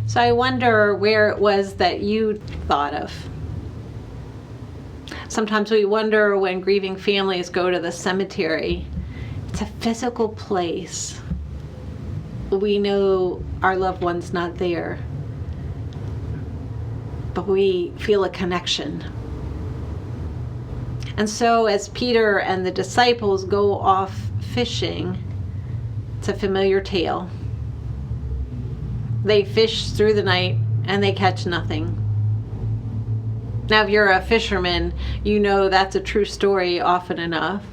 So I wonder where it was that you thought of. Sometimes we wonder when grieving families go to the cemetery. It's a physical place. We know our loved one's not there, but we feel a connection. And so as Peter and the disciples go off fishing, it's a familiar tale. They fish through the night and they catch nothing. Now, if you're a fisherman, you know that's a true story often enough.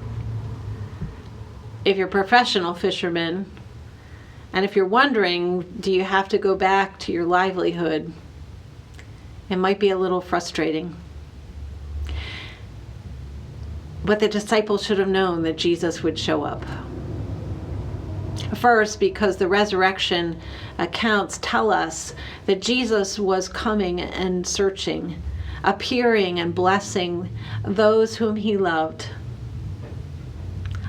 If you're a professional fisherman, and if you're wondering, do you have to go back to your livelihood? It might be a little frustrating. But the disciples should have known that Jesus would show up. First, because the resurrection accounts tell us that Jesus was coming and searching, appearing and blessing those whom he loved.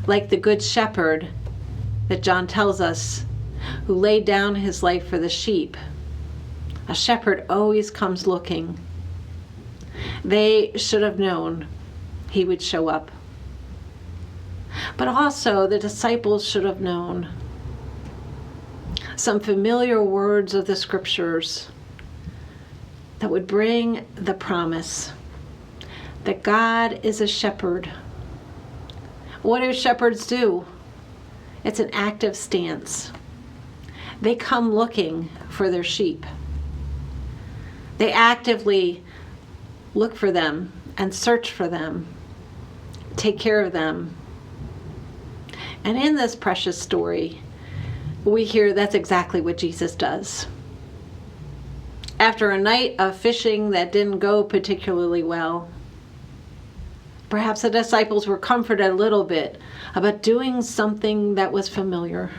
Like the good shepherd that John tells us, who laid down his life for the sheep. A shepherd always comes looking. They should have known he would show up. But also the disciples should have known some familiar words of the scriptures that would bring the promise that God is a shepherd. What do shepherds do? It's an active stance. They come looking for their sheep. They actively look for them and search for them, take care of them. And in this precious story, we hear that's exactly what Jesus does. After a night of fishing that didn't go particularly well, perhaps the disciples were comforted a little bit about doing something that was familiar.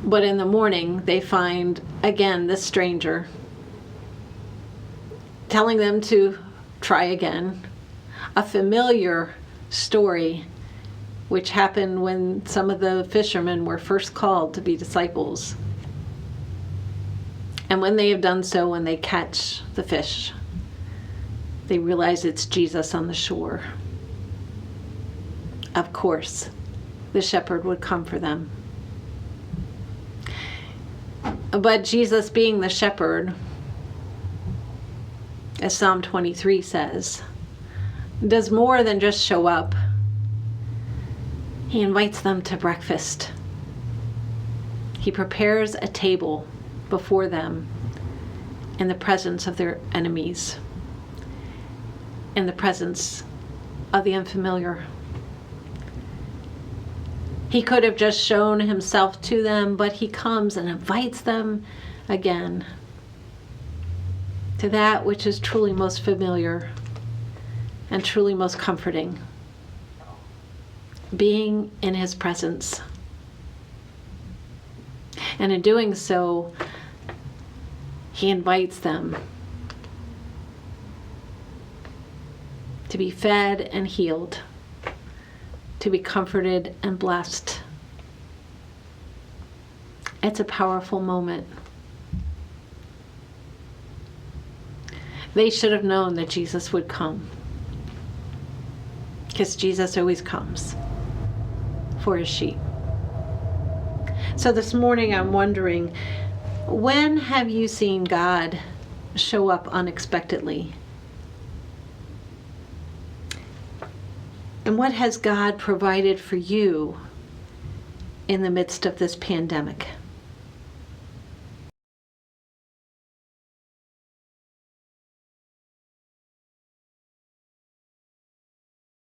But in the morning, they find, again, this stranger telling them to try again. A familiar story which happened when some of the fishermen were first called to be disciples. And when they have done so, when they catch the fish, they realize it's Jesus on the shore. Of course, the shepherd would come for them. But Jesus, being the shepherd, as Psalm 23 says, does more than just show up. He invites them to breakfast. He prepares a table before them in the presence of their enemies, in the presence of the unfamiliar. He could have just shown himself to them, but he comes and invites them again to that which is truly most familiar and truly most comforting, being in his presence. And in doing so, he invites them to be fed and healed, to be comforted and blessed. It's a powerful moment. They should have known that Jesus would come, because Jesus always comes for his sheep. So this morning I'm wondering, when have you seen God show up unexpectedly? And what has God provided for you in the midst of this pandemic?